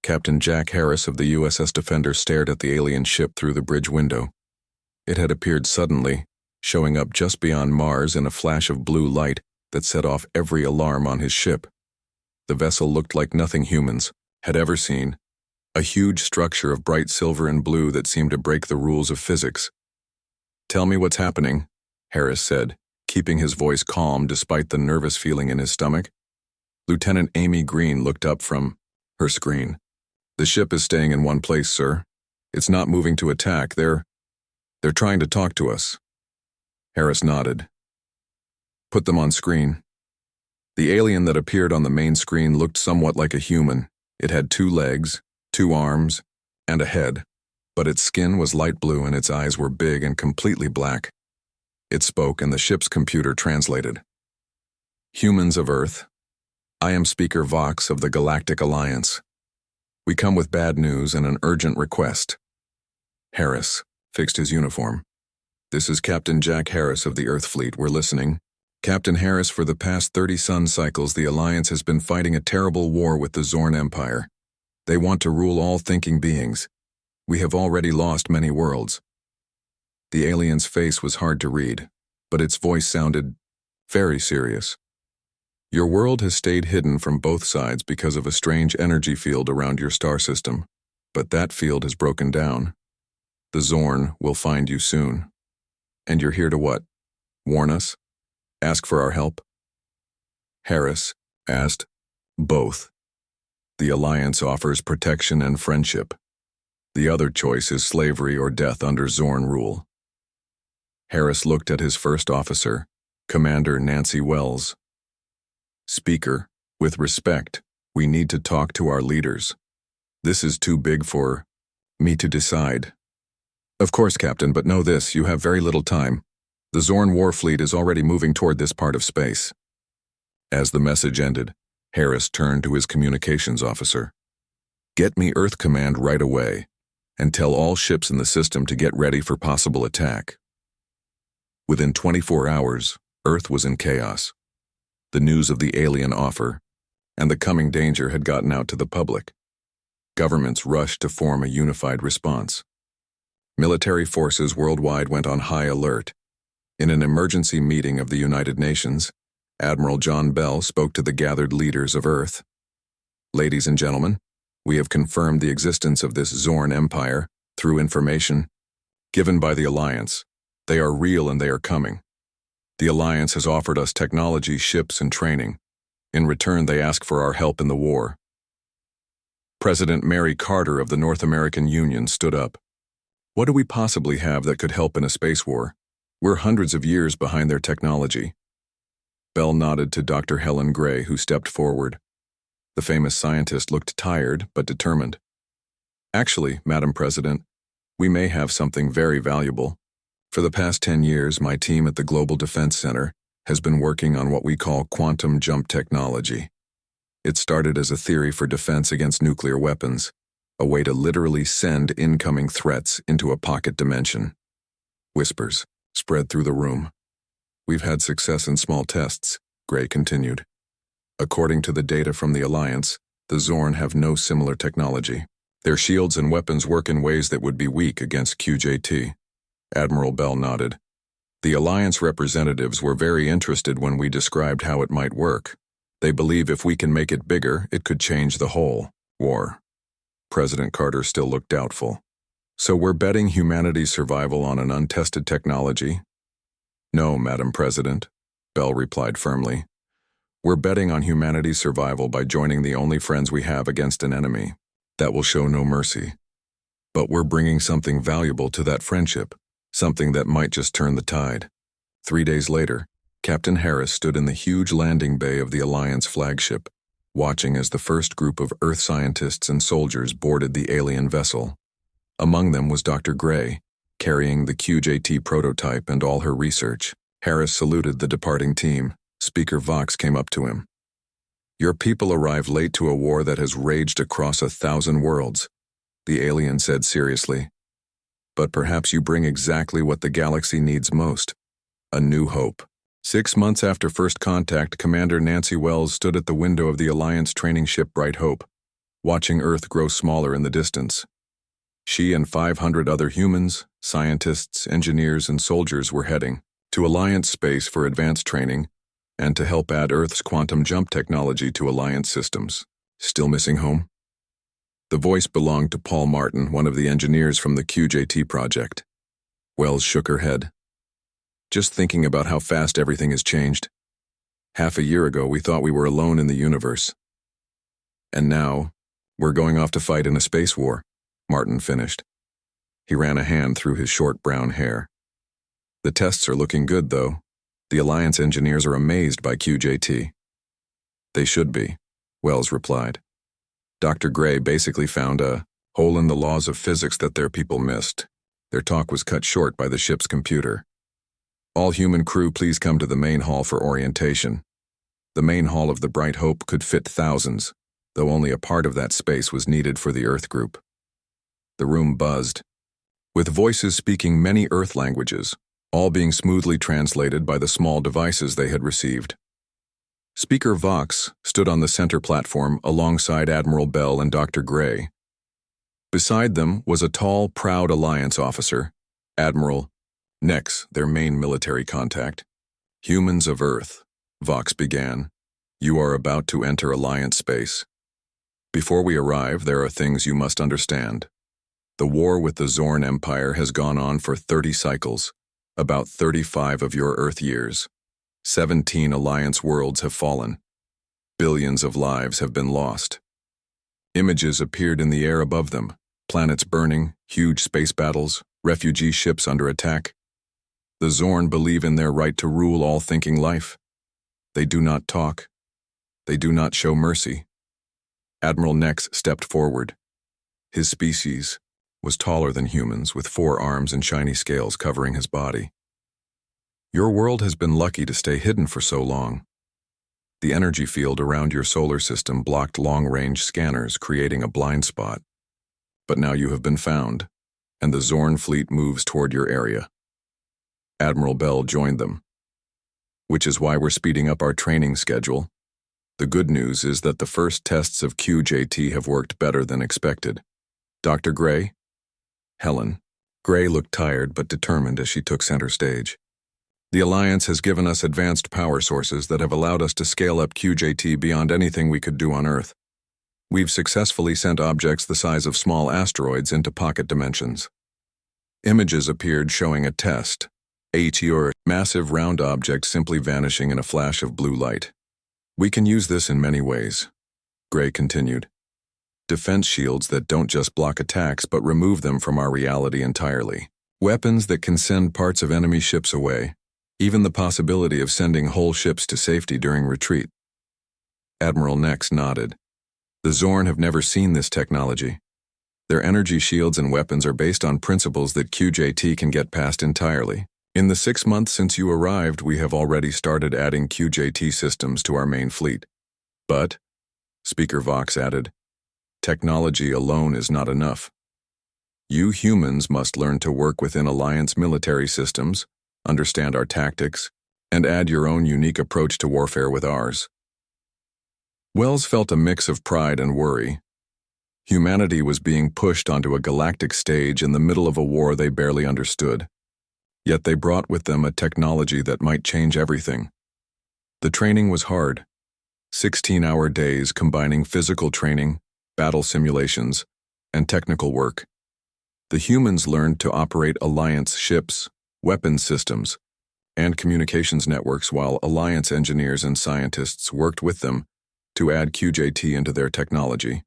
Captain Jack Harris of the USS Defender stared at the alien ship through the bridge window. It had appeared suddenly, showing up just beyond Mars in a flash of blue light that set off every alarm on his ship. The vessel looked like nothing humans had ever seen, a huge structure of bright silver and blue that seemed to break the rules of physics. "Tell me what's happening," Harris said, keeping his voice calm despite the nervous feeling in his stomach. Lieutenant Amy Green looked up from her screen. "The ship is staying in one place, sir. It's not moving to attack. They're trying to talk to us." Harris nodded. "Put them on screen." The alien that appeared on the main screen looked somewhat like a human. It had 2 legs, 2 arms, and a head, but its skin was light blue and its eyes were big and completely black. It spoke and the ship's computer translated. "Humans of Earth, I am Speaker Vox of the Galactic Alliance. We come with bad news and an urgent request." Harris fixed his uniform. "This is Captain Jack Harris of the Earth Fleet. We're listening. Captain Harris, for the past 30 sun cycles, the Alliance has been fighting a terrible war with the Zorn Empire. They want to rule all thinking beings. We have already lost many worlds." The alien's face was hard to read, but its voice sounded very serious. "Your world has stayed hidden from both sides because of a strange energy field around your star system, but that field has broken down. The Zorn will find you soon. And you're here to what? Warn us? Ask for our help?" Harris asked, "Both. The Alliance offers protection and friendship. The other choice is slavery or death under Zorn rule." Harris looked at his first officer, Commander Nancy Wells. "Speaker, with respect, we need to talk to our leaders. This is too big for me to decide." "Of course, Captain, but know this, you have very little time. The Zorn war fleet is already moving toward this part of space." As the message ended, Harris turned to his communications officer. "Get me Earth Command right away, and tell all ships in the system to get ready for possible attack." Within 24 hours, Earth was in chaos. The news of the alien offer and the coming danger had gotten out to the public. Governments rushed to form a unified response. Military forces worldwide went on high alert. In an emergency meeting of the United Nations, Admiral John Bell spoke to the gathered leaders of Earth. "Ladies and gentlemen, we have confirmed the existence of this Zorn Empire through information given by the Alliance. They are real and they are coming. The Alliance has offered us technology, ships, and training. In return, they ask for our help in the war." President Mary Carter of the North American Union stood up. "What do we possibly have that could help in a space war? We're hundreds of years behind their technology." Bell nodded to Dr. Helen Gray, who stepped forward. The famous scientist looked tired but determined. "Actually, Madam President, we may have something very valuable. For the past 10 years, my team at the Global Defense Center has been working on what we call quantum jump technology. It started as a theory for defense against nuclear weapons, a way to literally send incoming threats into a pocket dimension." Whispers spread through the room. "We've had success in small tests," Gray continued. "According to the data from the Alliance, the Zorn have no similar technology. Their shields and weapons work in ways that would be weak against QJT." Admiral Bell nodded. "The Alliance representatives were very interested when we described how it might work. They believe if we can make it bigger, it could change the whole war." President Carter still looked doubtful. "So we're betting humanity's survival on an untested technology?" "No, Madam President," Bell replied firmly. "We're betting on humanity's survival by joining the only friends we have against an enemy that will show no mercy. But we're bringing something valuable to that friendship, something that might just turn the tide." 3 days later, Captain Harris stood in the huge landing bay of the Alliance flagship, watching as the first group of Earth scientists and soldiers boarded the alien vessel. Among them was Dr. Gray, carrying the QJT prototype and all her research. Harris saluted the departing team. Speaker Vox came up to him. "Your people arrived late to a war that has raged across 1,000 worlds," the alien said seriously. "But perhaps you bring exactly what the galaxy needs most, a new hope." 6 months after first contact, Commander Nancy Wells stood at the window of the Alliance training ship Bright Hope, watching Earth grow smaller in the distance. She and 500 other humans, scientists, engineers, and soldiers were heading to Alliance space for advanced training and to help add Earth's quantum jump technology to Alliance systems. Still missing home? The voice belonged to Paul Martin, one of the engineers from the QJT project. Wells shook her head. Just thinking about how fast everything has changed. Half a year ago, we thought we were alone in the universe. And now, we're going off to fight in a space war, Martin finished. He ran a hand through his short brown hair. The tests are looking good, though. The Alliance engineers are amazed by QJT. They should be, Wells replied. Dr. Gray basically found a hole in the laws of physics that their people missed. Their talk was cut short by the ship's computer. All human crew, please come to the main hall for orientation. The main hall of the Bright Hope could fit thousands, though only a part of that space was needed for the Earth group. The room buzzed, with voices speaking many Earth languages, all being smoothly translated by the small devices they had received. Speaker Vox stood on the center platform alongside Admiral Bell and Dr. Gray. Beside them was a tall, proud Alliance officer, Admiral Nex, their main military contact. Humans of Earth, Vox began. You are about to enter Alliance space. Before we arrive, there are things you must understand. The war with the Zorn Empire has gone on for 30 cycles, about 35 of your Earth years. 17 Alliance worlds have fallen. Billions of lives have been lost. Images appeared in the air above them, planets burning, huge space battles, refugee ships under attack. The Zorn believe in their right to rule all thinking life. They do not talk. They do not show mercy. Admiral Nex stepped forward. His species was taller than humans, with 4 arms and shiny scales covering his body. Your world has been lucky to stay hidden for so long. The energy field around your solar system blocked long-range scanners, creating a blind spot. But now you have been found, and the Zorn fleet moves toward your area. Admiral Bell joined them, which is why we're speeding up our training schedule. The good news is that the first tests of QJT have worked better than expected. Dr. Gray? Helen. Gray looked tired but determined as she took center stage. The Alliance has given us advanced power sources that have allowed us to scale up QJT beyond anything we could do on Earth. We've successfully sent objects the size of small asteroids into pocket dimensions. Images appeared showing a test, a massive round object simply vanishing in a flash of blue light. We can use this in many ways, Gray continued. Defense shields that don't just block attacks but remove them from our reality entirely. Weapons that can send parts of enemy ships away. Even the possibility of sending whole ships to safety during retreat. Admiral Nex nodded. The Zorn have never seen this technology. Their energy shields and weapons are based on principles that QJT can get past entirely. In the 6 months since you arrived, we have already started adding QJT systems to our main fleet. But, Speaker Vox added, technology alone is not enough. You humans must learn to work within Alliance military systems, understand our tactics, and add your own unique approach to warfare with ours. Wells felt a mix of pride and worry. Humanity was being pushed onto a galactic stage in the middle of a war they barely understood. Yet they brought with them a technology that might change everything. The training was hard. 16-hour days combining physical training, battle simulations, and technical work. The humans learned to operate Alliance ships, weapons systems, and communications networks while Alliance engineers and scientists worked with them to add QJT into their technology.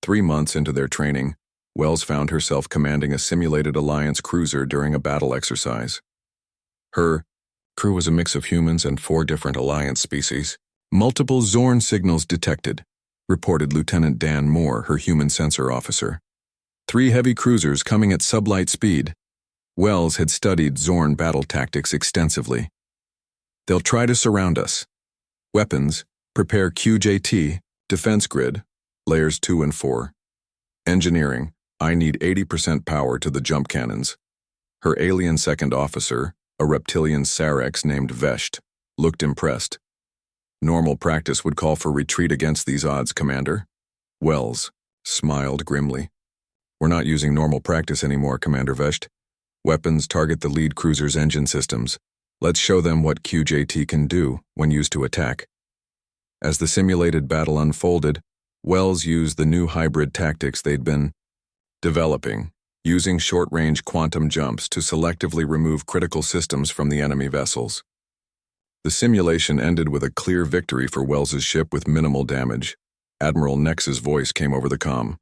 3 months into their training, Wells found herself commanding a simulated Alliance cruiser during a battle exercise. Her crew was a mix of humans and 4 different Alliance species. Multiple Zorn signals detected, reported Lieutenant Dan Moore, her human sensor officer. 3 heavy cruisers coming at sublight speed. Wells had studied Zorn battle tactics extensively. They'll try to surround us. Weapons, prepare QJT, defense grid, layers 2 and 4. Engineering, I need 80% power to the jump cannons. Her alien second officer, a reptilian Sarex named Vesht, looked impressed. Normal practice would call for retreat against these odds, Commander. Wells smiled grimly. We're not using normal practice anymore, Commander Vesht. Weapons target the lead cruiser's engine systems. Let's show them what QJT can do when used to attack. As the simulated battle unfolded, Wells used the new hybrid tactics they'd been developing, using short-range quantum jumps to selectively remove critical systems from the enemy vessels. The simulation ended with a clear victory for Wells's ship with minimal damage. Admiral Nex's voice came over the comm.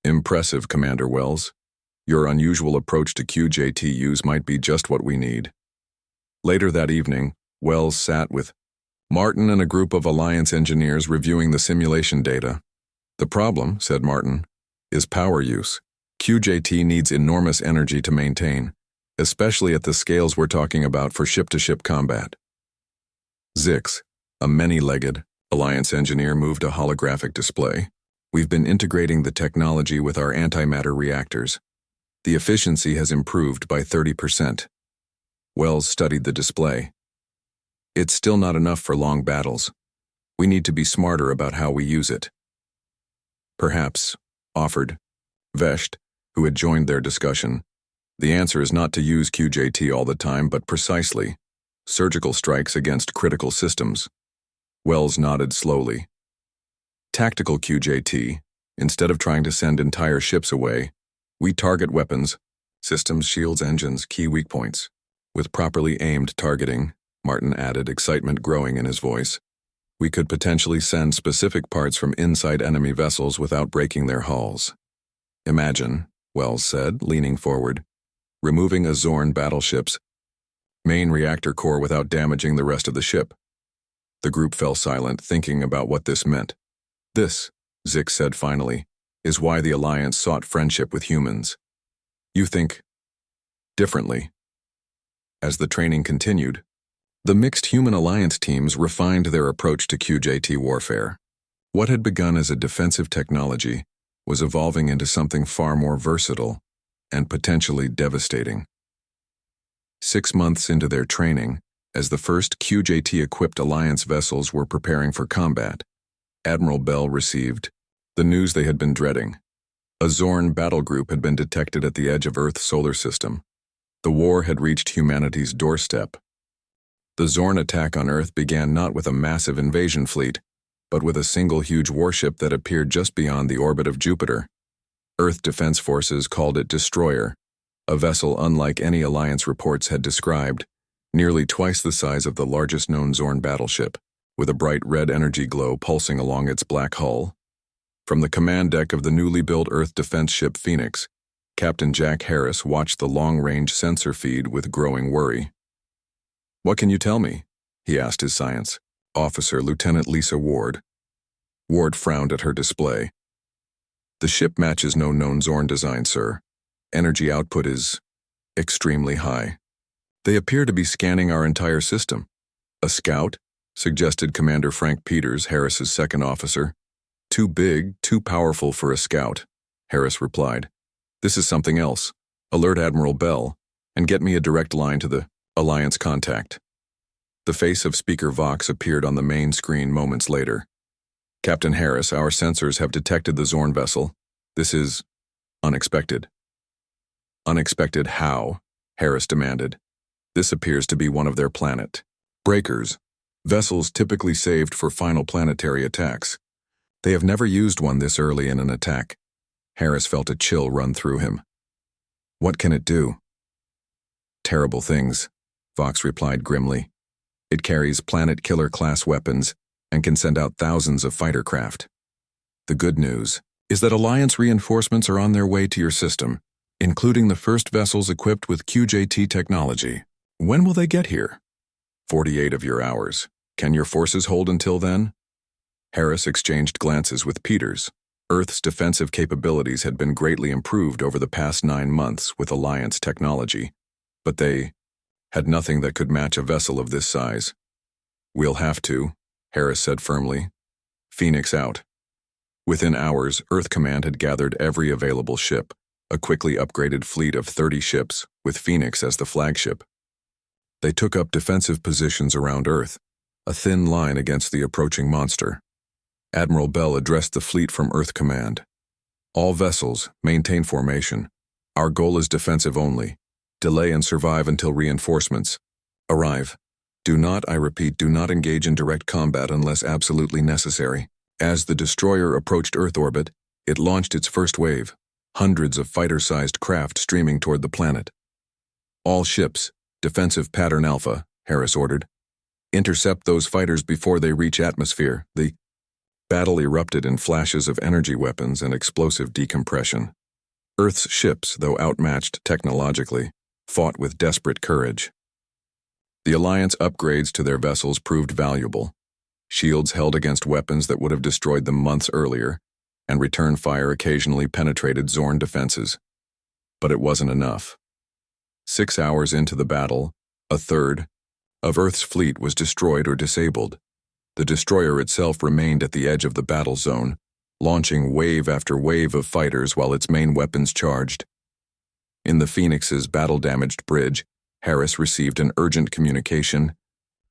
Impressive, Commander Wells. Your unusual approach to QJT might be just what we need. Later that evening, Wells sat with Martin and a group of Alliance engineers reviewing the simulation data. The problem, said Martin, is power use. QJT needs enormous energy to maintain, especially at the scales we're talking about for ship-to-ship combat. Zix, a many-legged Alliance engineer, moved a holographic display. We've been integrating the technology with our antimatter reactors. The efficiency has improved by 30%. Wells studied the display. It's still not enough for long battles. We need to be smarter about how we use it. Perhaps, offered Vesht, who had joined their discussion. The answer is not to use QJT all the time, but precisely surgical strikes against critical systems. Wells nodded slowly. Tactical QJT, instead of trying to send entire ships away, we target weapons, systems, shields, engines, key weak points. With properly aimed targeting, Martin added, excitement growing in his voice, we could potentially send specific parts from inside enemy vessels without breaking their hulls. Imagine, Wells said, leaning forward, removing a Zorn battleship's main reactor core without damaging the rest of the ship. The group fell silent, thinking about what this meant. This, Zix said finally, is why the Alliance sought friendship with humans. You think differently. As the training continued, the mixed human Alliance teams refined their approach to QJT warfare. What had begun as a defensive technology was evolving into something far more versatile and potentially devastating. 6 months into their training, as the first QJT-equipped Alliance vessels were preparing for combat, Admiral Bell received the news they had been dreading. A Zorn battle group had been detected at the edge of Earth's solar system. The war had reached humanity's doorstep. The Zorn attack on Earth began not with a massive invasion fleet, but with a single huge warship that appeared just beyond the orbit of Jupiter. Earth Defense Forces called it Destroyer, a vessel unlike any Alliance reports had described, nearly twice the size of the largest known Zorn battleship, with a bright red energy glow pulsing along its black hull. From the command deck of the newly built Earth defense ship Phoenix, Captain Jack Harris watched the long-range sensor feed with growing worry. What can you tell me? He asked his science officer, Lieutenant Lisa Ward. Ward frowned at her display. The ship matches no known Zorn design, sir. Energy output is extremely high. They appear to be scanning our entire system. A scout? Suggested Commander Frank Peters, Harris's second officer. Too big, too powerful for a scout, Harris replied. This is something else. Alert Admiral Bell, and get me a direct line to the Alliance contact. The face of Speaker Vox appeared on the main screen moments later. Captain Harris, our sensors have detected the Zorn vessel. This is unexpected. Unexpected how? Harris demanded. This appears to be one of their planet breakers, vessels typically saved for final planetary attacks. They have never used one this early in an attack. Harris felt a chill run through him. What can it do? Terrible things, Vox replied grimly. It carries planet-killer-class weapons and can send out thousands of fighter craft. The good news is that Alliance reinforcements are on their way to your system, including the first vessels equipped with QJT technology. When will they get here? 48 of your hours. Can your forces hold until then? Harris exchanged glances with Peters. Earth's defensive capabilities had been greatly improved over the past 9 months with Alliance technology, but they had nothing that could match a vessel of this size. We'll have to, Harris said firmly. Phoenix out. Within hours, Earth Command had gathered every available ship, a quickly upgraded fleet of 30 ships, with Phoenix as the flagship. They took up defensive positions around Earth, a thin line against the approaching monster. Admiral Bell addressed the fleet from Earth Command. All vessels, maintain formation. Our goal is defensive only. Delay and survive until reinforcements arrive. Do not, I repeat, do not engage in direct combat unless absolutely necessary. As the destroyer approached Earth orbit, it launched its first wave, hundreds of fighter-sized craft streaming toward the planet. All ships, defensive pattern Alpha, Harris ordered. Intercept those fighters before they reach atmosphere. The battle erupted in flashes of energy weapons and explosive decompression. Earth's ships, though outmatched technologically, fought with desperate courage. The Alliance upgrades to their vessels proved valuable. Shields held against weapons that would have destroyed them months earlier, and return fire occasionally penetrated Zorn defenses. But it wasn't enough. 6 hours into the battle, a third of Earth's fleet was destroyed or disabled. The destroyer itself remained at the edge of the battle zone, launching wave after wave of fighters while its main weapons charged. In the Phoenix's battle-damaged bridge, Harris received an urgent communication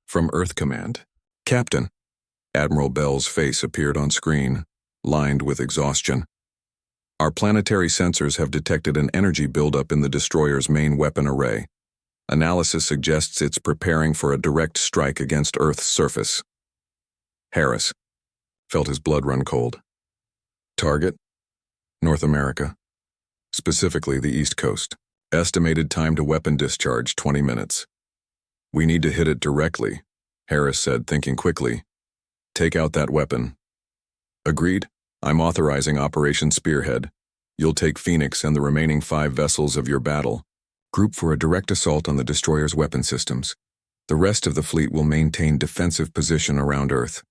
from Earth Command. Captain. Admiral Bell's face appeared on screen, lined with exhaustion. Our planetary sensors have detected an energy buildup in the destroyer's main weapon array. Analysis suggests it's preparing for a direct strike against Earth's surface. Harris felt his blood run cold. Target? North America. Specifically the East Coast. Estimated time to weapon discharge 20 minutes. We need to hit it directly, Harris said, thinking quickly. Take out that weapon. Agreed. I'm authorizing Operation Spearhead. You'll take Phoenix and the remaining 5 vessels of your battle. Group for a direct assault on the destroyer's weapon systems. The rest of the fleet will maintain defensive position around Earth.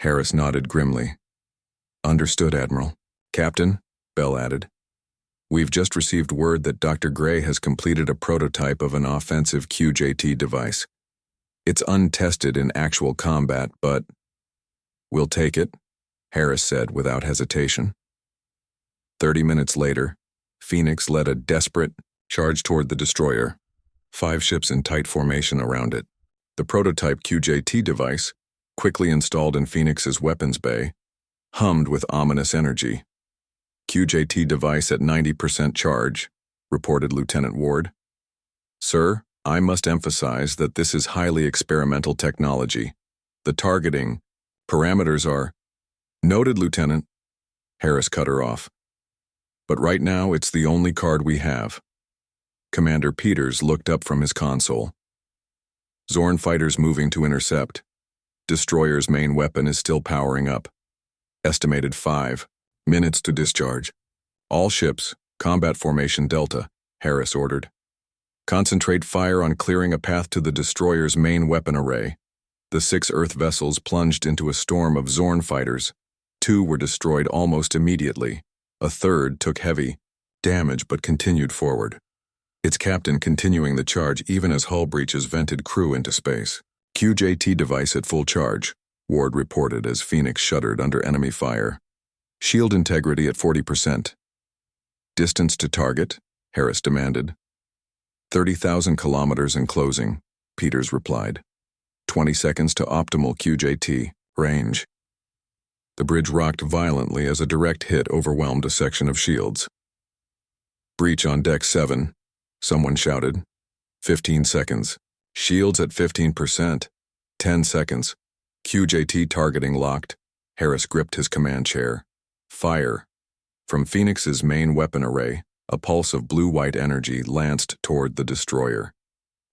Harris nodded grimly. Understood, Admiral. Captain, Bell added. We've just received word that Dr. Gray has completed a prototype of an offensive QJT device. It's untested in actual combat, but we'll take it, Harris said without hesitation. 30 minutes later, Phoenix led a desperate charge toward the destroyer, 5 ships in tight formation around it. The prototype QJT device, quickly installed in Phoenix's weapons bay, hummed with ominous energy. QJT device at 90% charge, reported Lieutenant Ward. Sir, I must emphasize that this is highly experimental technology. The targeting parameters are noted, Lieutenant. Harris cut her off. But right now, it's the only card we have. Commander Peters looked up from his console. Zorn fighters moving to intercept. Destroyer's main weapon is still powering up. Estimated 5 minutes to discharge. All ships, combat formation Delta, Harris ordered. Concentrate fire on clearing a path to the destroyer's main weapon array. The 6 Earth vessels plunged into a storm of Zorn fighters. 2 were destroyed almost immediately. A third took heavy damage but continued forward. Its captain continuing the charge even as hull breaches vented crew into space. QJT device at full charge, Ward reported as Phoenix shuddered under enemy fire. Shield integrity at 40%. Distance to target, Harris demanded. 30,000 kilometers in closing, Peters replied. 20 seconds to optimal QJT range. The bridge rocked violently as a direct hit overwhelmed a section of shields. Breach on deck 7, someone shouted. 15 seconds. Shields at 15%. 10 seconds. QJT targeting locked. Harris gripped his command chair. Fire. From Phoenix's main weapon array, a pulse of blue-white energy lanced toward the destroyer.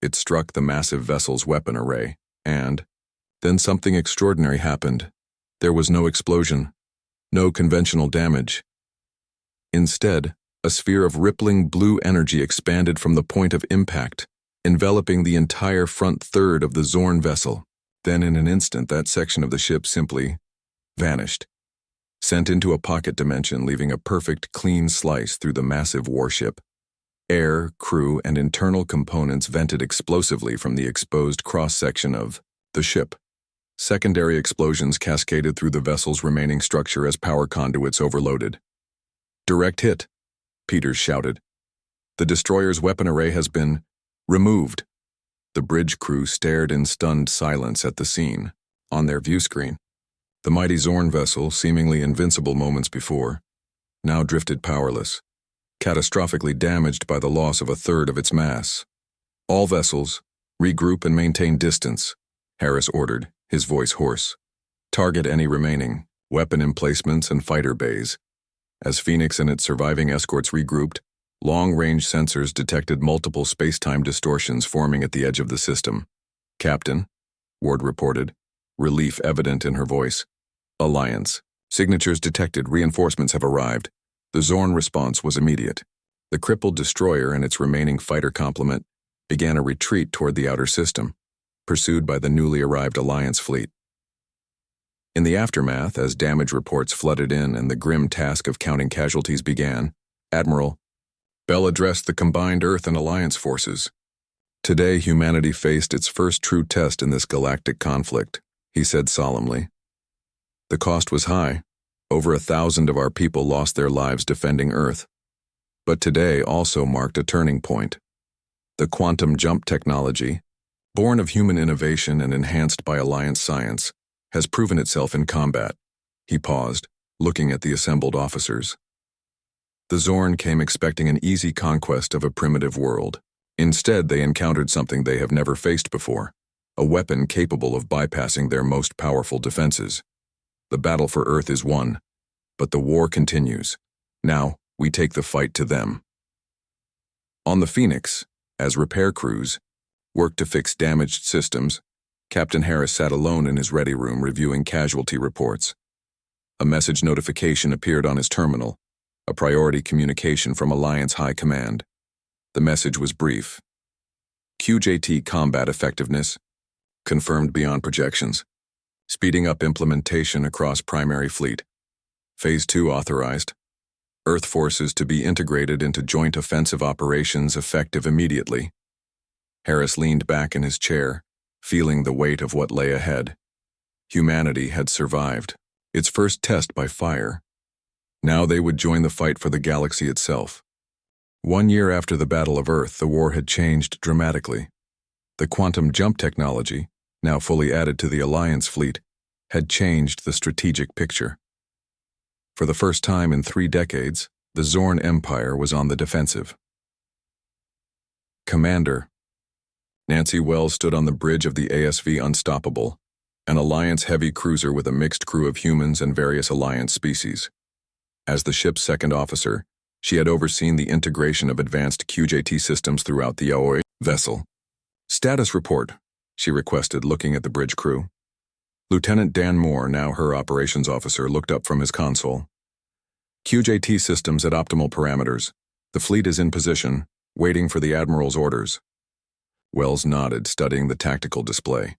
It struck the massive vessel's weapon array, and then something extraordinary happened. There was no explosion, no conventional damage. Instead, a sphere of rippling blue energy expanded from the point of impact, enveloping the entire front third of the Zorn vessel. Then in an instant, that section of the ship simply vanished, sent into a pocket dimension, leaving a perfect, clean slice through the massive warship. Air, crew, and internal components vented explosively from the exposed cross-section of the ship. Secondary explosions cascaded through the vessel's remaining structure as power conduits overloaded. Direct hit, Peters shouted. The destroyer's weapon array has been removed. The bridge crew stared in stunned silence at the scene. On their view screen, The mighty Zorn vessel, seemingly invincible moments before, now drifted powerless, catastrophically damaged by the loss of a third of its mass. All vessels, regroup and maintain distance, Harris ordered, his voice hoarse. Target any remaining weapon emplacements and fighter bays. As Phoenix and its surviving escorts regrouped, long-range sensors detected multiple space-time distortions forming at the edge of the system. Captain, Ward reported, relief evident in her voice. Alliance. Signatures detected. Reinforcements have arrived. The Zorn response was immediate. The crippled destroyer and its remaining fighter complement began a retreat toward the outer system, pursued by the newly arrived Alliance fleet. In the aftermath, as damage reports flooded in and the grim task of counting casualties began, Admiral Bell addressed the combined Earth and Alliance forces. Today, humanity faced its first true test in this galactic conflict, he said solemnly. The cost was high. Over 1,000 of our people lost their lives defending Earth. But today also marked a turning point. The quantum jump technology, born of human innovation and enhanced by Alliance science, has proven itself in combat. He paused, looking at the assembled officers. The Zorn came expecting an easy conquest of a primitive world. Instead, they encountered something they have never faced before, a weapon capable of bypassing their most powerful defenses. The battle for Earth is won, but the war continues. Now, we take the fight to them. On the Phoenix, as repair crews worked to fix damaged systems, Captain Harris sat alone in his ready room reviewing casualty reports. A message notification appeared on his terminal, a priority communication from Alliance High Command. The message was brief. QJT combat effectiveness confirmed beyond projections, speeding up implementation across primary fleet. Phase 2 authorized. Earth forces to be integrated into joint offensive operations effective immediately. Harris leaned back in his chair, feeling the weight of what lay ahead. Humanity had survived, its first test by fire. Now they would join the fight for the galaxy itself. 1 year after the Battle of Earth, the war had changed dramatically. The quantum jump technology, now fully added to the Alliance fleet, had changed the strategic picture. For the first time in 3 decades, the Zorn Empire was on the defensive. Commander. Nancy Wells stood on the bridge of the ASV Unstoppable, an Alliance heavy cruiser with a mixed crew of humans and various Alliance species. As the ship's second officer, she had overseen the integration of advanced QJT systems throughout the Yaoi vessel. Status report, she requested, looking at the bridge crew. Lieutenant Dan Moore, now her operations officer, looked up from his console. QJT systems at optimal parameters. The fleet is in position, waiting for the Admiral's orders. Wells nodded, studying the tactical display.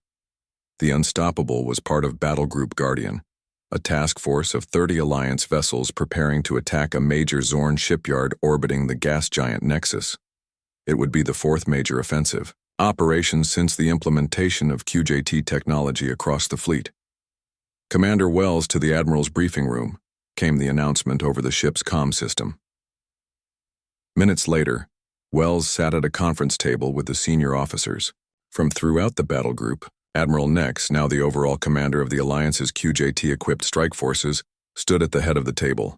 The Unstoppable was part of Battle Group Guardian, a task force of 30 Alliance vessels preparing to attack a major Zorn shipyard orbiting the gas giant Nexus. It would be the 4th major offensive operation since the implementation of QJT technology across the fleet. Commander Wells to the Admiral's briefing room, came the announcement over the ship's comm system. Minutes later, Wells sat at a conference table with the senior officers. From throughout the battle group, Admiral Nex, now the overall commander of the Alliance's QJT-equipped strike forces, stood at the head of the table.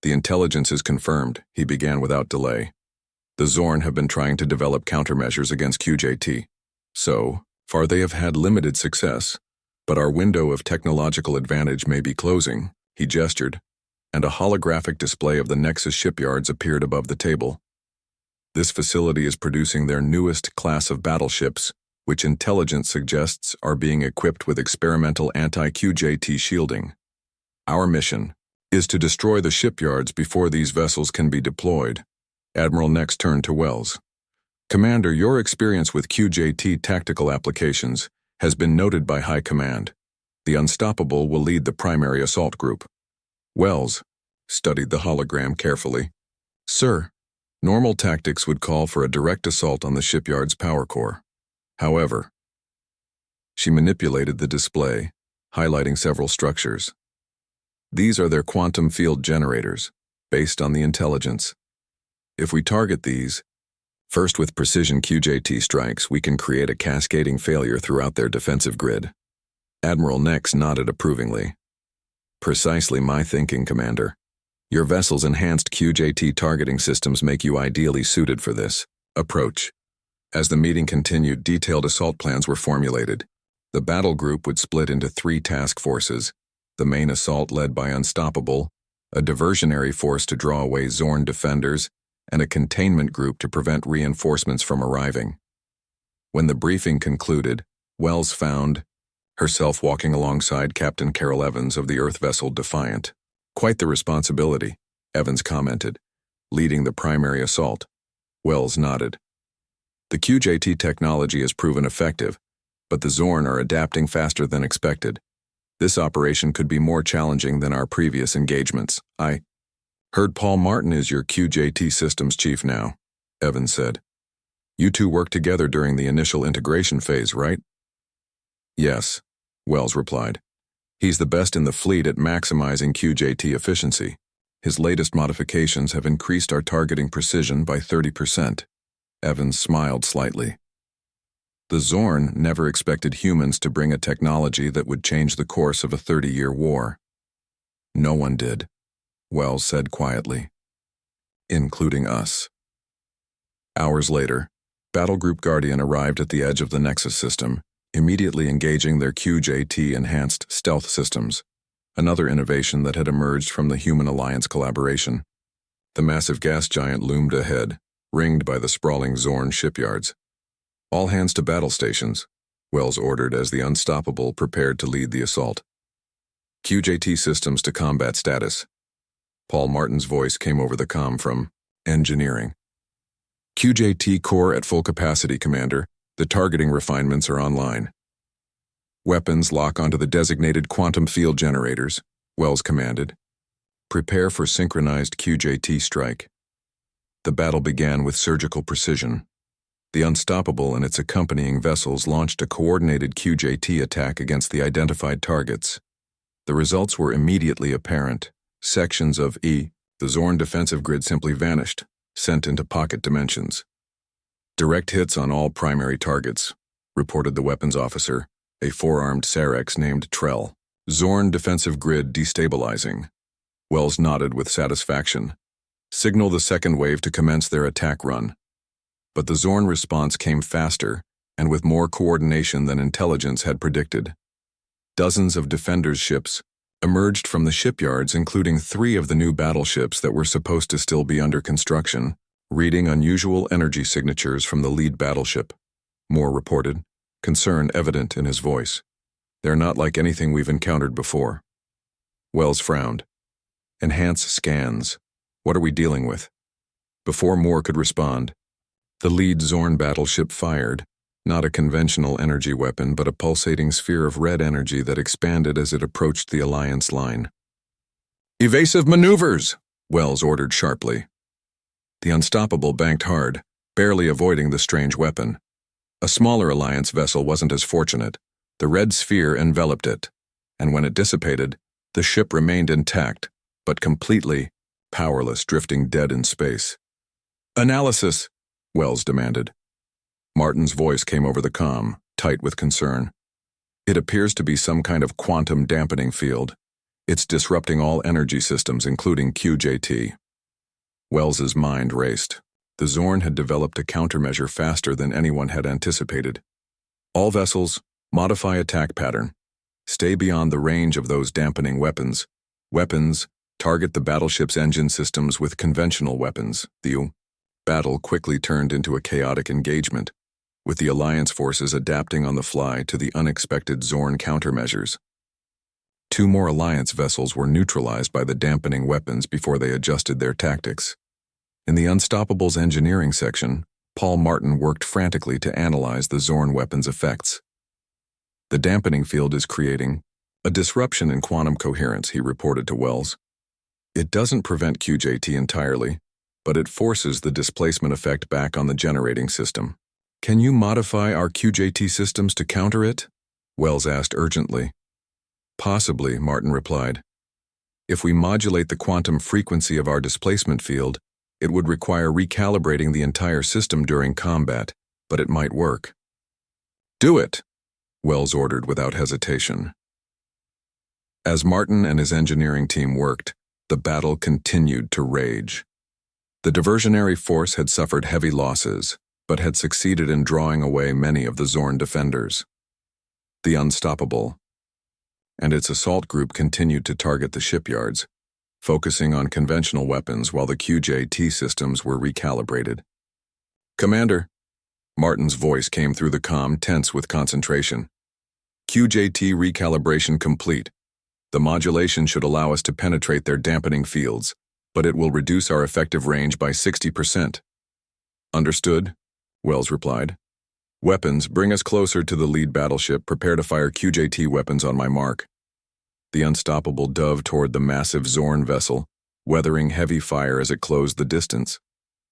The intelligence is confirmed, he began without delay. The Zorn have been trying to develop countermeasures against QJT. So far they have had limited success, but our window of technological advantage may be closing, he gestured, and a holographic display of the Nexus shipyards appeared above the table. This facility is producing their newest class of battleships, which intelligence suggests are being equipped with experimental anti-QJT shielding. Our mission is to destroy the shipyards before these vessels can be deployed. Admiral next turned to Wells. Commander, your experience with QJT tactical applications has been noted by High Command. The Unstoppable will lead the primary assault group. Wells studied the hologram carefully. Sir, normal tactics would call for a direct assault on the shipyard's power core. However, she manipulated the display, highlighting several structures. These are their quantum field generators, based on the intelligence. If we target these, first with precision QJT strikes, we can create a cascading failure throughout their defensive grid. Admiral Nex nodded approvingly. Precisely my thinking, Commander. Your vessel's enhanced QJT targeting systems make you ideally suited for this approach. As the meeting continued, detailed assault plans were formulated. The battle group would split into 3 task forces: the main assault led by Unstoppable, a diversionary force to draw away Zorn defenders, and a containment group to prevent reinforcements from arriving. When the briefing concluded, Wells found herself walking alongside Captain Carol Evans of the Earth vessel Defiant. Quite the responsibility, Evans commented, leading the primary assault. Wells nodded. The QJT technology has proven effective, but the Zorn are adapting faster than expected. This operation could be more challenging than our previous engagements. I heard Paul Martin is your QJT systems chief now, Evans said. You two worked together during the initial integration phase, right? Yes, Wells replied. He's the best in the fleet at maximizing QJT efficiency. His latest modifications have increased our targeting precision by 30%. Evans smiled slightly. The Zorn never expected humans to bring a technology that would change the course of a 30-year war. No one did, Wells said quietly. Including us. Hours later, Battle Group Guardian arrived at the edge of the Nexus system, immediately engaging their QJT-enhanced stealth systems, another innovation that had emerged from the Human Alliance collaboration. The massive gas giant loomed ahead, ringed by the sprawling Zorn shipyards. All hands to battle stations, Wells ordered as the Unstoppable prepared to lead the assault. QJT systems to combat status. Paul Martin's voice came over the comm from engineering. QJT core at full capacity, Commander. The targeting refinements are online. Weapons lock onto the designated quantum field generators, Wells commanded. Prepare for synchronized QJT strike. The battle began with surgical precision. The Unstoppable and its accompanying vessels launched a coordinated QJT attack against the identified targets. The results were immediately apparent. Sections of the Zorn defensive grid simply vanished, sent into pocket dimensions. Direct hits on all primary targets, reported the weapons officer, a 4-armed Sarex named Trell. Zorn defensive grid destabilizing. Wells nodded with satisfaction. Signal the second wave to commence their attack run. But the Zorn response came faster and with more coordination than intelligence had predicted. Dozens of Defenders' ships emerged from the shipyards, including 3 of the new battleships that were supposed to still be under construction, reading unusual energy signatures from the lead battleship. Moore reported, concern evident in his voice. They're not like anything we've encountered before. Wells frowned. Enhance scans. What are we dealing with? Before Moore could respond, the lead Zorn battleship fired, not a conventional energy weapon, but a pulsating sphere of red energy that expanded as it approached the Alliance line. Evasive maneuvers, Wells ordered sharply. The Unstoppable banked hard, barely avoiding the strange weapon. A smaller Alliance vessel wasn't as fortunate. The red sphere enveloped it, and when it dissipated, the ship remained intact, but completely powerless, drifting dead in space. Analysis, Wells demanded. Martin's voice came over the comm, tight with concern. It appears to be some kind of quantum dampening field. It's disrupting all energy systems, including QJT. Wells's mind raced. The Zorn had developed a countermeasure faster than anyone had anticipated. All vessels, modify attack pattern. Stay beyond the range of those dampening weapons. Weapons, target the battleship's engine systems with conventional weapons. The battle quickly turned into a chaotic engagement, with the Alliance forces adapting on the fly to the unexpected Zorn countermeasures. 2 more Alliance vessels were neutralized by the dampening weapons before they adjusted their tactics. In the Unstoppable's engineering section, Paul Martin worked frantically to analyze the Zorn weapons' effects. The dampening field is creating a disruption in quantum coherence, he reported to Wells. It doesn't prevent QJT entirely, but it forces the displacement effect back on the generating system. Can you modify our QJT systems to counter it? Wells asked urgently. Possibly, Martin replied. If we modulate the quantum frequency of our displacement field, it would require recalibrating the entire system during combat, but it might work. Do it, Wells ordered without hesitation. As Martin and his engineering team worked, the battle continued to rage. The diversionary force had suffered heavy losses, but had succeeded in drawing away many of the Zorn defenders. The Unstoppable and its assault group continued to target the shipyards, focusing on conventional weapons while the QJT systems were recalibrated. "Commander," Martin's voice came through the comm, tense with concentration. "QJT recalibration complete. The modulation should allow us to penetrate their dampening fields, but it will reduce our effective range by 60%. "Understood," Wells replied. "Weapons, bring us closer to the lead battleship. Prepare to fire QJT weapons on my mark." The Unstoppable dove toward the massive Zorn vessel, weathering heavy fire as it closed the distance.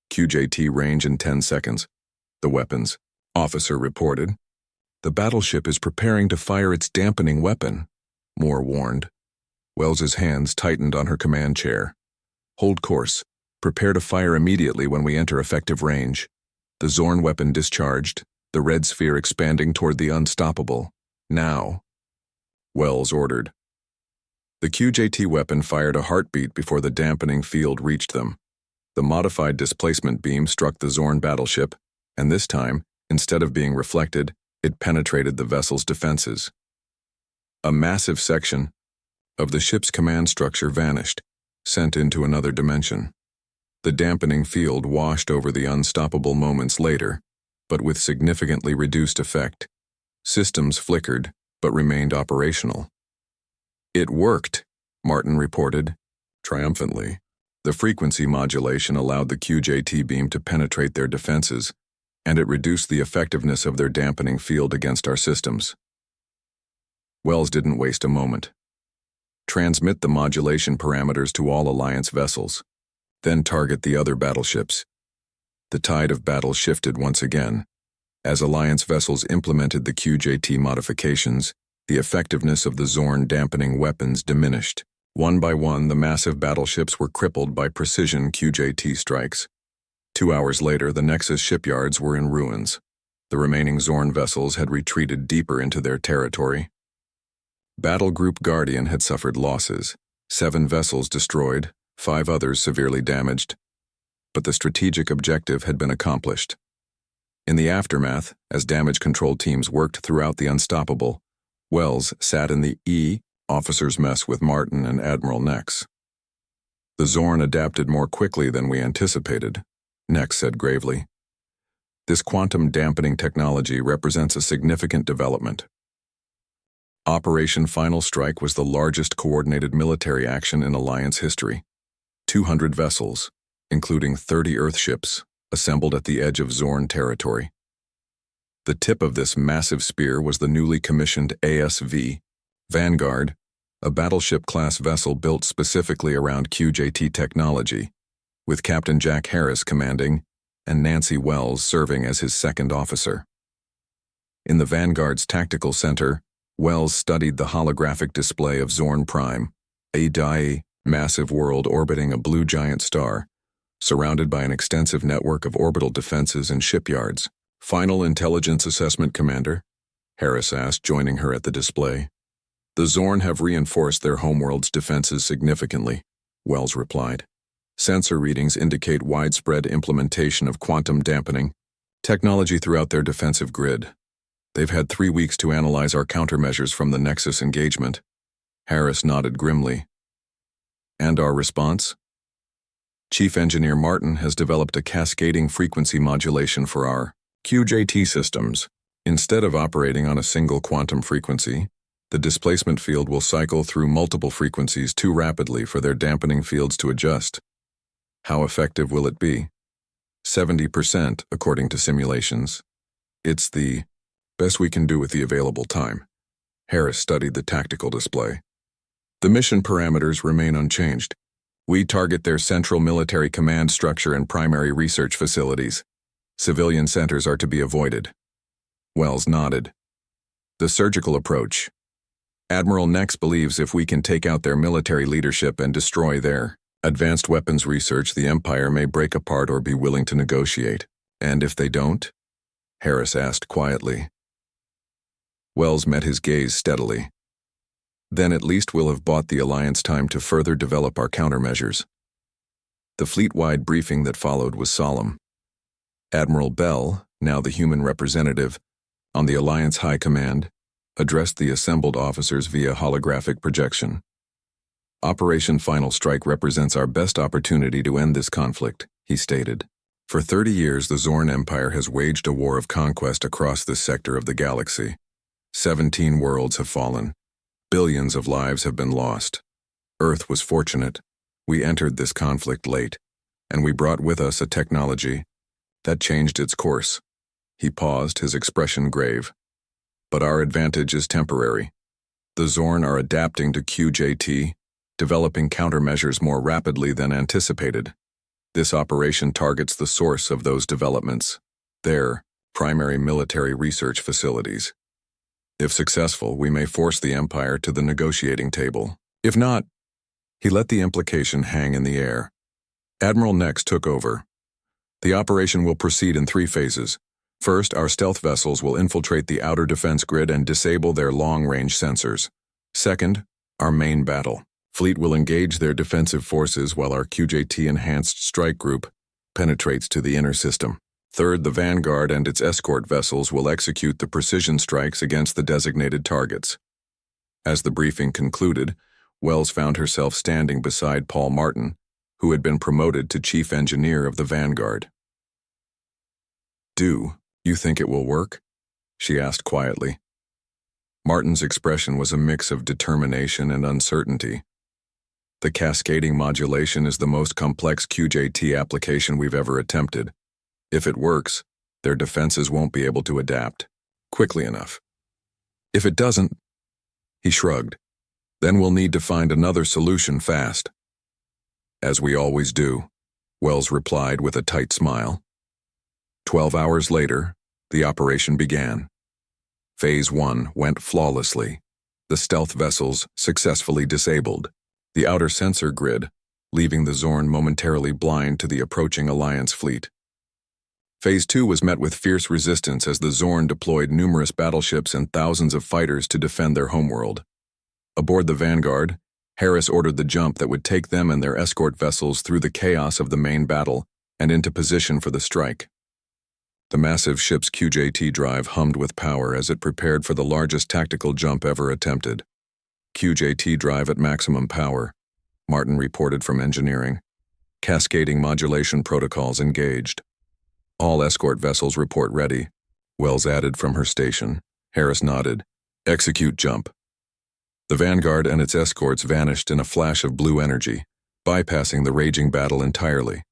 "QJT range in 10 seconds. The weapons," officer reported. "The battleship is preparing to fire its dampening weapon," Moore warned. Wells's hands tightened on her command chair. "Hold course. Prepare to fire immediately when we enter effective range." The Zorn weapon discharged, the red sphere expanding toward the Unstoppable. "Now," Wells ordered. The QJT weapon fired a heartbeat before the dampening field reached them. The modified displacement beam struck the Zorn battleship, and this time, instead of being reflected, it penetrated the vessel's defenses. A massive section of the ship's command structure vanished, sent into another dimension. The dampening field washed over the Unstoppable moments later, but with significantly reduced effect. Systems flickered, but remained operational. "It worked," Martin reported, triumphantly. The frequency modulation allowed the QJT beam to penetrate their defenses, and it reduced the effectiveness of their dampening field against our systems. Wells didn't waste a moment. "Transmit the modulation parameters to all Alliance vessels, then target the other battleships." The tide of battle shifted once again. As Alliance vessels implemented the QJT modifications, the effectiveness of the Zorn dampening weapons diminished. One by one, the massive battleships were crippled by precision QJT strikes. 2 hours later, the Nexus shipyards were in ruins. The remaining Zorn vessels had retreated deeper into their territory. Battle Group Guardian had suffered losses, 7 vessels destroyed, 5 others severely damaged. But the strategic objective had been accomplished. In the aftermath, as damage control teams worked throughout the Unstoppable, Wells sat in the officers' mess with Martin and Admiral Nex. "The Zorn adapted more quickly than we anticipated," Nex said gravely. "This quantum dampening technology represents a significant development." Operation Final Strike was the largest coordinated military action in Alliance history. 200 vessels, including 30 Earthships, assembled at the edge of Zorn territory. The tip of this massive spear was the newly commissioned ASV, Vanguard, a battleship-class vessel built specifically around QJT technology, with Captain Jack Harris commanding and Nancy Wells serving as his second officer. In the Vanguard's tactical center, Wells studied the holographic display of Zorn Prime, a massive world orbiting a blue giant star, surrounded by an extensive network of orbital defenses and shipyards. "Final intelligence assessment, Commander?" Harris asked, joining her at the display. "The Zorn have reinforced their homeworld's defenses significantly," Wells replied. "Sensor readings indicate widespread implementation of quantum dampening technology throughout their defensive grid. They've had 3 weeks to analyze our countermeasures from the Nexus engagement." Harris nodded grimly. "And our response?" "Chief Engineer Martin has developed a cascading frequency modulation for our QJT systems. Instead of operating on a single quantum frequency, the displacement field will cycle through multiple frequencies too rapidly for their dampening fields to adjust." "How effective will it be?" 70%, according to simulations. "It's the best we can do with the available time." Harris studied the tactical display. "The mission parameters remain unchanged. We target their central military command structure and primary research facilities. Civilian centers are to be avoided." Wells nodded. "The surgical approach. Admiral Nex believes if we can take out their military leadership and destroy their advanced weapons research, the Empire may break apart or be willing to negotiate." "And if they don't?" Harris asked quietly. Wells met his gaze steadily. Then at least we'll have bought the Alliance time to further develop our countermeasures. The fleet-wide briefing that followed was solemn. Admiral Bell, now the human representative, on the Alliance High Command, addressed the assembled officers via holographic projection. Operation Final Strike represents our best opportunity to end this conflict, he stated. For 30 years, the Zorn Empire has waged a war of conquest across this sector of the galaxy. 17 worlds have fallen. Billions of lives have been lost. Earth was fortunate. We entered this conflict late, and we brought with us a technology that changed its course. He paused, his expression grave. But our advantage is temporary. The Zorn are adapting to QJT, developing countermeasures more rapidly than anticipated. This operation targets the source of those developments, their primary military research facilities. If successful, we may force the Empire to the negotiating table. If not, he let the implication hang in the air. Admiral next took over. The operation will proceed in 3 phases. First, our stealth vessels will infiltrate the outer defense grid and disable their long-range sensors. Second, our main battle. Fleet will engage their defensive forces while our QJT-enhanced strike group penetrates to the inner system. Third, the Vanguard and its escort vessels will execute the precision strikes against the designated targets. As the briefing concluded, Wells found herself standing beside Paul Martin, who had been promoted to chief engineer of the Vanguard. "Do you think it will work?" she asked quietly. Martin's expression was a mix of determination and uncertainty. The cascading modulation is the most complex QJT application we've ever attempted. If it works, their defenses won't be able to adapt quickly enough. If it doesn't, he shrugged, then we'll need to find another solution fast. As we always do, Wells replied with a tight smile. 12 hours later, the operation began. Phase 1 went flawlessly. The stealth vessels successfully disabled the outer sensor grid, leaving the Zorn momentarily blind to the approaching Alliance fleet. Phase 2 was met with fierce resistance as the Zorn deployed numerous battleships and thousands of fighters to defend their homeworld. Aboard the Vanguard, Harris ordered the jump that would take them and their escort vessels through the chaos of the main battle and into position for the strike. The massive ship's QJT drive hummed with power as it prepared for the largest tactical jump ever attempted. QJT drive at maximum power, Martin reported from engineering. Cascading modulation protocols engaged. All escort vessels report ready, Wells added from her station. Harris nodded. Execute jump. The Vanguard and its escorts vanished in a flash of blue energy, bypassing the raging battle entirely.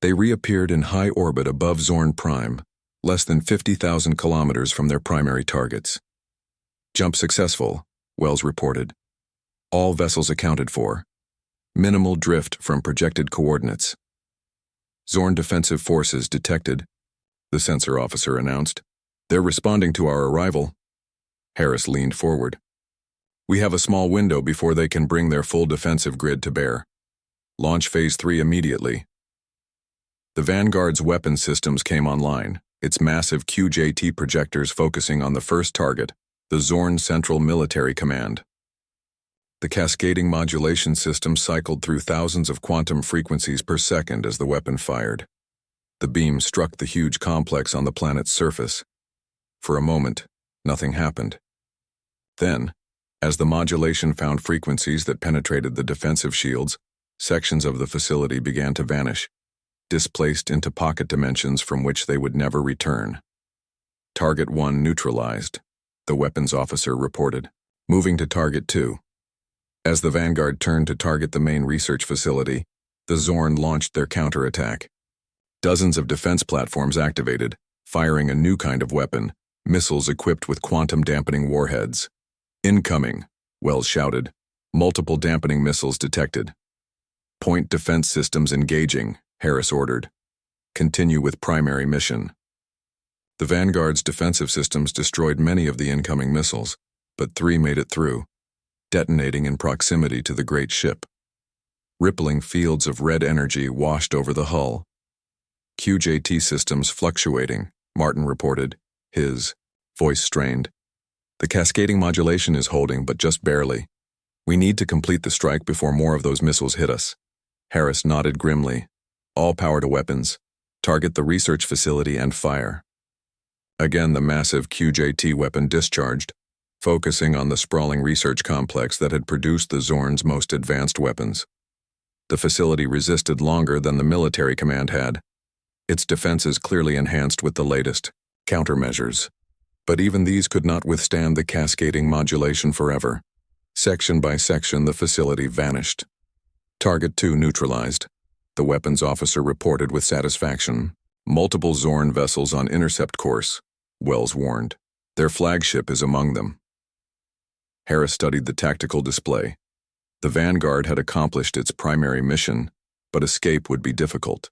They reappeared in high orbit above Zorn Prime, less than 50,000 kilometers from their primary targets. Jump successful, Wells reported. All vessels accounted for. Minimal drift from projected coordinates. Zorn defensive forces detected, the sensor officer announced. They're responding to our arrival. Harris leaned forward. We have a small window before they can bring their full defensive grid to bear. Launch Phase 3 immediately. The Vanguard's weapon systems came online, its massive QJT projectors focusing on the first target, the Zorn Central Military Command. The cascading modulation system cycled through thousands of quantum frequencies per second as the weapon fired. The beam struck the huge complex on the planet's surface. For a moment, nothing happened. Then, as the modulation found frequencies that penetrated the defensive shields, sections of the facility began to vanish, displaced into pocket dimensions from which they would never return. Target 1 neutralized, the weapons officer reported, moving to Target 2. As the Vanguard turned to target the main research facility, the Zorn launched their counterattack. Dozens of defense platforms activated, firing a new kind of weapon, missiles equipped with quantum-dampening warheads. Incoming, Wells shouted. Multiple dampening missiles detected. Point defense systems engaging, Harris ordered. Continue with primary mission. The Vanguard's defensive systems destroyed many of the incoming missiles, but 3 made it through, detonating in proximity to the great ship. Rippling fields of red energy washed over the hull. QJT systems fluctuating, Martin reported, his voice strained. The cascading modulation is holding, but just barely. We need to complete the strike before more of those missiles hit us. Harris nodded grimly. All power to weapons. Target the research facility and fire. Again, the massive QJT weapon discharged, focusing on the sprawling research complex that had produced the Zorn's most advanced weapons. The facility resisted longer than the military command had, its defenses clearly enhanced with the latest countermeasures. But even these could not withstand the cascading modulation forever. Section by section, the facility vanished. Target 2 neutralized. The weapons officer reported with satisfaction. Multiple Zorn vessels on intercept course, Wells warned. Their flagship is among them. Harris studied the tactical display. The Vanguard had accomplished its primary mission, but escape would be difficult.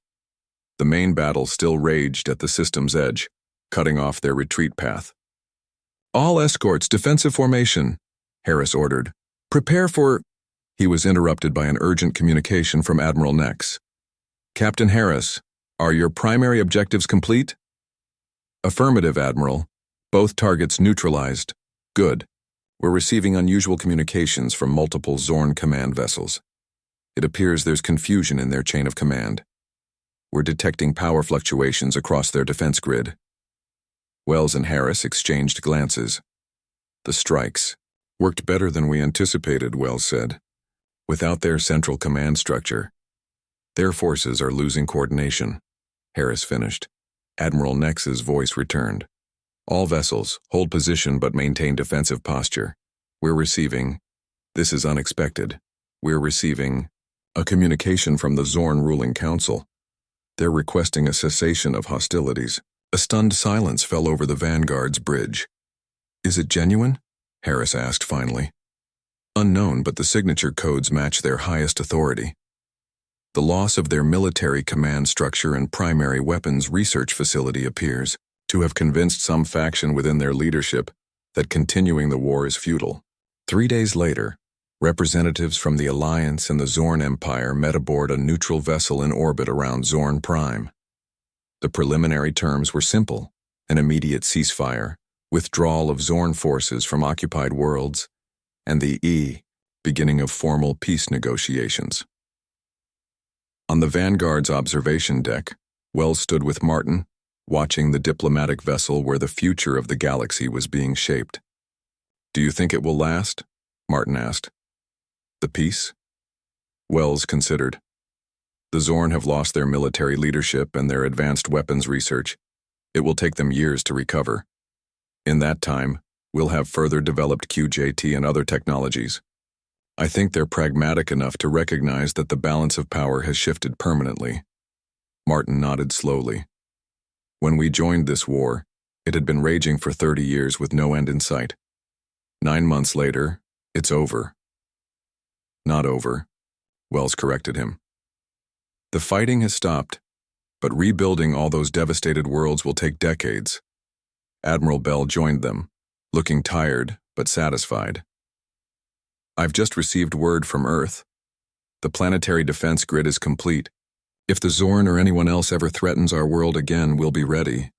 The main battle still raged at the system's edge, cutting off their retreat path. All escorts, defensive formation, Harris ordered. Prepare for... He was interrupted by an urgent communication from Admiral Nex. Captain Harris, are your primary objectives complete? Affirmative, Admiral. Both targets neutralized. Good. We're receiving unusual communications from multiple Zorn command vessels. It appears there's confusion in their chain of command. We're detecting power fluctuations across their defense grid. Wells and Harris exchanged glances. The strikes worked better than we anticipated, Wells said. Without their central command structure, their forces are losing coordination. Harris finished. Admiral Nex's voice returned. All vessels, hold position but maintain defensive posture. We're receiving, this is unexpected, we're receiving a communication from the Zorn ruling council. They're requesting a cessation of hostilities. A stunned silence fell over the Vanguard's bridge. Is it genuine? Harris asked finally. Unknown, but the signature codes match their highest authority. The loss of their military command structure and primary weapons research facility appears to have convinced some faction within their leadership that continuing the war is futile. 3 days later, representatives from the Alliance and the Zorn Empire met aboard a neutral vessel in orbit around Zorn Prime. The preliminary terms were simple: an immediate ceasefire, withdrawal of Zorn forces from occupied worlds, and the beginning of formal peace negotiations. On the Vanguard's observation deck, Wells stood with Martin, watching the diplomatic vessel where the future of the galaxy was being shaped. Do you think it will last? Martin asked. The peace? Wells considered. The Zorn have lost their military leadership and their advanced weapons research. It will take them years to recover. In that time, we'll have further developed QJT and other technologies. I think they're pragmatic enough to recognize that the balance of power has shifted permanently. Martin nodded slowly. When we joined this war, it had been raging for 30 years with no end in sight. 9 months later, it's over. Not over, Wells corrected him. The fighting has stopped, but rebuilding all those devastated worlds will take decades. Admiral Bell joined them, looking tired but satisfied. I've just received word from Earth. The planetary defense grid is complete. If the Zorn or anyone else ever threatens our world again, we'll be ready.